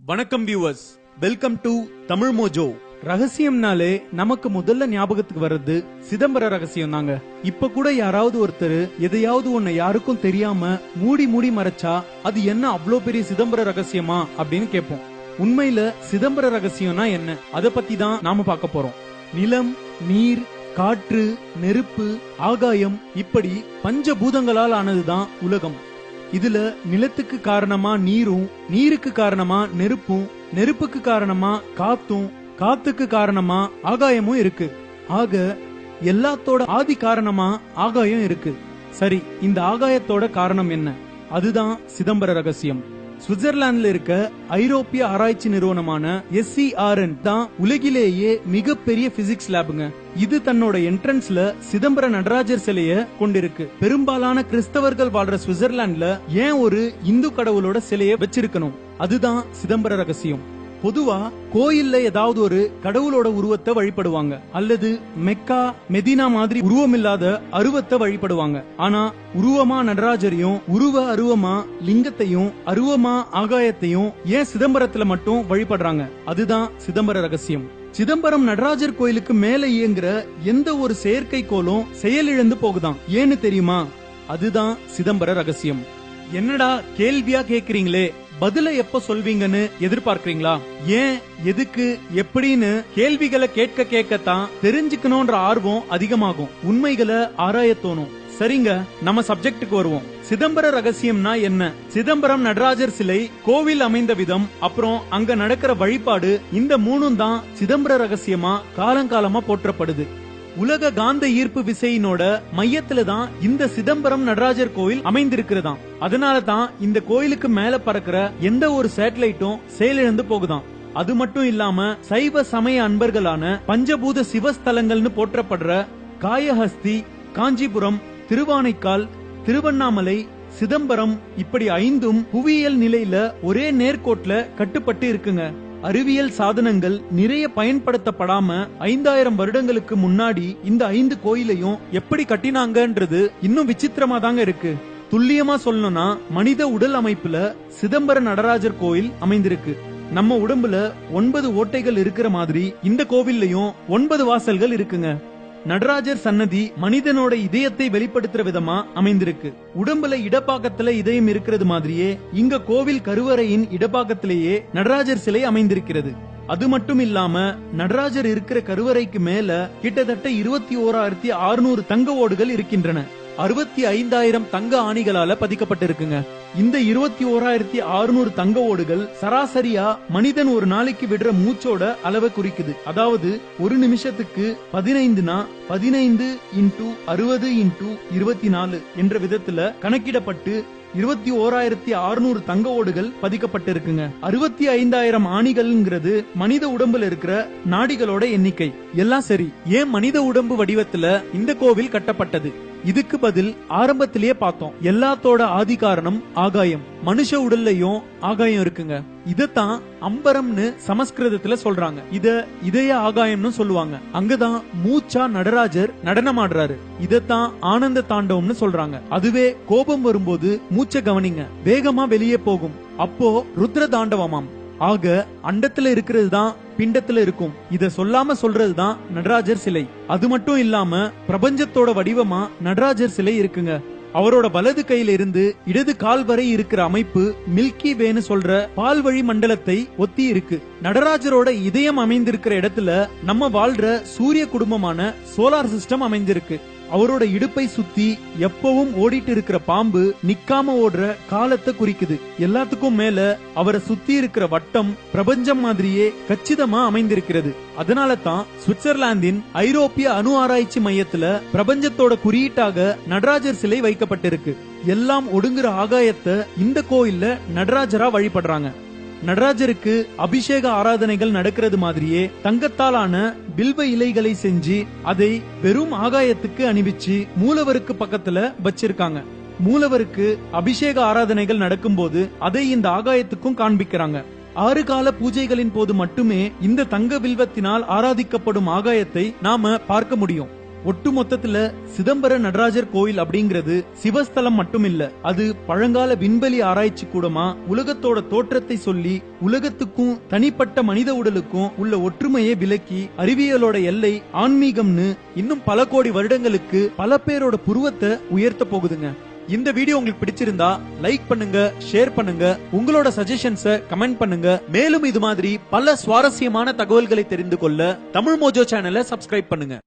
வணக்கம் viewers, welcome to Tamil Mojo. ரகசியம்னாலே நமக்கு முதல்ல ஞாபகத்துக்கு வர்றது சிதம்பர ரகசியம் தாங்க. இப்ப கூட யாராவது ஒருத்தர் எதையாவது ஒண்ணு யாருக்கும் தெரியாம மூடி மறைச்சா அது என்ன அவ்வளோ பெரிய சிதம்பர ரகசியமா அப்படின்னு கேட்போம். உண்மையில சிதம்பர ரகசியம்னா என்ன, அத பத்தி தான் நாம பார்க்க போறோம். நிலம், நீர், காற்று, நெருப்பு, ஆகாயம், இப்படி பஞ்சபூதங்களால் ஆனதுதான் உலகம். இதுல நிலத்துக்கு காரணமா நீரும், நீருக்கு காரணமா நெருப்பும், நெருப்புக்கு காரணமா காத்தும், காத்துக்கு காரணமா ஆகாயமும் இருக்கு. ஆக எல்லாத்தோட ஆதி காரணமா ஆகாயம் இருக்கு. சரி, இந்த ஆகாயத்தோட காரணம் என்ன? அதுதான் சிதம்பர ரகசியம். சுவிட்சர்லாந்துல இருக்க ஐரோப்பிய ஆராய்ச்சி நிறுவனமான SCRN தான் உலகிலேயே மிகப்பெரிய பிசிக்ஸ் லேபுங்க. இது தன்னோட என்ட்ரன்ஸ்ல சிதம்பர நடராஜர் சிலைய கொண்டிருக்கு. பெரும்பாலான கிறிஸ்தவர்கள் வாழ்ற சுவிட்சர்லாந்துல ஏன் ஒரு இந்து கடவுளோட சிலைய வச்சிருக்கணும்? அதுதான் சிதம்பர ரகசியம். பொதுவா கோயில்ல ஏதாவது ஒரு கடவுளோட உருவத்தை வழிபடுவாங்க, அல்லது மெக்கா, மெதினா மாதிரி உருவமில்லாத அருவத்தை வழிபடுவாங்க. ஆனா உருவமா நடராஜரையும், அருவமா லிங்கத்தையும், அருவமா ஆகாயத்தையும் ஏன் சிதம்பரத்துல மட்டும் வழிபடுறாங்க? அதுதான் சிதம்பர ரகசியம். சிதம்பரம் நடராஜர் கோயிலுக்கு மேல இயங்குற எந்த ஒரு செயற்கைக்கோளும் செயலிழந்து போகுதாம். ஏன்னு தெரியுமா? அதுதான் சிதம்பர ரகசியம். என்னடா கேள்வியா கேக்குறீங்களே, பதில எப்ப சொல்வீங்கன்னு எதிர்பார்க்கறீங்களா? ஏன், எதுக்கு, எப்படின்னு கேள்விகளை கேட்கத்தான் தெரிஞ்சுக்கணும்ன்ற ஆர்வம் அதிகமாகும். உண்மைகளை ஆராய தோணும். சரிங்க, நம்ம சப்ஜெக்டுக்கு வருவோம். சிதம்பர ரகசியம்னா என்ன? சிதம்பரம் நடராஜர் சிலை, கோவில் அமைந்த விதம், அப்புறம் அங்க நடக்கிற வழிபாடு, இந்த மூணும் தான் சிதம்பர ரகசியமா காலங்காலமா போற்றப்படுது. உலக காந்த ஈர்ப்பு விசையினோட மையத்துல தான் இந்த சிதம்பரம் நடராஜர் கோயில் அமைந்திருக்கிறதாம். அதனால தான் இந்த கோயிலுக்கு மேல பறக்கிற எந்த ஒரு சேட்டலைட்டும் செயலிழந்து போகுதாம். அது மட்டும் இல்லாம சைவ சமய அன்பர்களான பஞ்சபூத சிவஸ்தலங்கள்னு போற்றப்படுற காயஹஸ்தி, காஞ்சிபுரம், திருவானைக்கால், திருவண்ணாமலை, சிதம்பரம், இப்படி 5ம் புவியியல் நிலையில ஒரே நேர்கோட்ல கட்டுப்பட்டு இருக்குங்க. அறிவியல் சாதனங்கள் நிறைய பயன்படுத்தப்படாம 5000 வருடங்களுக்கு முன்னாடி இந்த 5 கோயிலையும் எப்படி கட்டினாங்கன்றது இன்னும் விசித்திரமா தாங்க இருக்கு. துல்லியமா சொல்லணும்னா மனித உடல் அமைப்புல சிதம்பர நடராஜர் கோயில் அமைந்திருக்கு. நம்ம உடம்புல 9 ஓட்டைகள் இருக்கிற மாதிரி இந்த கோவில்லையும் 9 வாசல்கள் இருக்குங்க. நடராஜர் சன்னதி மனிதனோட இதயத்தை வெளிப்படுத்துற விதமா அமைந்திருக்கு. உடம்புல இடப்பாக்கத்துல இதயம் இருக்கிறது மாதிரியே இங்க கோவில் கருவறையின் இடப்பாக்கத்திலேயே நடராஜர் சிலை அமைந்திருக்கிறது. அது மட்டும் இல்லாம நடராஜர் இருக்கிற கருவறைக்கு மேல கிட்டத்தட்ட 21,600 தங்க ஓடுகள் இருக்கின்றன. 65,000 தங்க ஆணிகளால பதிக்கப்பட்டிருக்குங்க. இந்த 21,600 தங்க ஓடுகள் சராசரியா மனிதன் ஒரு நாளைக்கு விடுற மூச்சோட அளவை குறிக்குது. அதாவது ஒரு நிமிஷத்துக்கு 15 15 × 60 × 24 என்ற விதத்துல கணக்கிடப்பட்டு 21,600 தங்க ஓடுகள் பதிக்கப்பட்டிருக்குங்க. 65,000 ஆணிகள்ங்கிறது மனித உடம்புல இருக்கிற நாடிகளோட எண்ணிக்கை. எல்லாம் சரி, ஏன் மனித உடம்பு வடிவத்துல இந்த கோவில் கட்டப்பட்டது? இதுக்கு பதில் ஆரம்பத்திலேயே பார்த்தோம். எல்லாத்தோட ஆதி காரணம் ஆகாயம். மனுஷ உடல்லையும் ஆகாயம் இருக்குங்க. இதத்தான் அம்பரம்னு சமஸ்கிருதத்துல சொல்றாங்க. இதய ஆகாயம்னு சொல்லுவாங்க. அங்கதான் மூச்சா நடராஜர் நடனமாடுறாரு. இதத்தான் ஆனந்த தாண்டவம்னு சொல்றாங்க. அதுவே கோபம் வரும்போது மூச்ச கவனிங்க, வேகமா வெளியே போகும். அப்போ ருத்ர தாண்டவமாம். ஆக அண்டத்துல இருக்கிறது தான் பிண்டத்துல இருக்கும். இத சொல்லாம சொல்றதுதான் நடராஜர் சிலை. அது மட்டும் இல்லாம பிரபஞ்சத்தோட வடிவமா நடராஜர் சிலை இருக்குங்க. அவரோட வலது கையில இருந்து இடது கால் வரை இருக்கிற அமைப்பு மில்கி வேன்னு சொல்ற பால்வழி மண்டலத்தை ஒத்தி இருக்கு. நடராஜரோட இதயம் அமைந்திருக்கிற இடத்துல நம்ம வாழ்ற சூரிய குடும்பமான சோலார் சிஸ்டம் அமைந்திருக்கு. அவரோட இடுப்பை சுத்தி எப்பவும் ஓடிட்டு இருக்கிற பாம்பு நிக்காம ஓடுற காலத்தை குறிக்குது. எல்லாத்துக்கும் மேல அவரை சுத்தி இருக்கிற வட்டம் பிரபஞ்சம் மாதிரியே கச்சிதமா அமைந்திருக்கிறது. அதனால தான் சுவிட்சர்லாந்தின் ஐரோப்பிய அணு ஆராய்ச்சி மையத்துல பிரபஞ்சத்தோட குறியீட்டாக நடராஜர் சிலை வைக்கப்பட்டிருக்கு. எல்லாம் ஒடுங்குற ஆகாயத்தை இந்த கோயில்ல நடராஜரா வழிபடுறாங்க. நடராஜருக்கு அபிஷேக ஆராதனைகள் நடக்கிறது மாதிரியே தங்கத்தாலான பில்வ இலைகளை செஞ்சு அதை வெறும் ஆகாயத்துக்கு அணிவிச்சு மூலவருக்கு பக்கத்துல வச்சிருக்காங்க. மூலவருக்கு அபிஷேக ஆராதனைகள் நடக்கும்போது அதை இந்த ஆகாயத்துக்கும் காண்பிக்கிறாங்க. 6 கால பூஜைகளின் போது மட்டுமே இந்த தங்க வில்வத்தினால் ஆராதிக்கப்படும் ஆகாயத்தை நாம பார்க்க முடியும். ஒட்டு மொத்தத்துல சிதம்பர நடராஜர் கோயில் அப்படிங்கிறது சிவஸ்தலம் மட்டும் இல்ல, அது பழங்கால விண்வெளி ஆராய்ச்சி கூடமா உலகத்தோட தோற்றத்தை சொல்லி உலகத்துக்கும் தனிப்பட்ட மனித உடலுக்கும் உள்ள ஒற்றுமையை விலக்கி அறிவியலோட எல்லை ஆன்மீகம்னு இன்னும் பல கோடி வருடங்களுக்கு பல பேரோட புருவத்தை உயர்த்த போகுதுங்க. இந்த வீடியோ உங்களுக்கு பிடிச்சிருந்தா லைக் பண்ணுங்க, ஷேர் பண்ணுங்க, உங்களோட சஜஷன்ஸை கமெண்ட் பண்ணுங்க. மேலும் இது மாதிரி பல சுவாரஸ்யமான தகவல்களை தெரிந்து கொள்ள தமிழ் மோஜோ சேனலை சப்ஸ்கிரைப் பண்ணுங்க.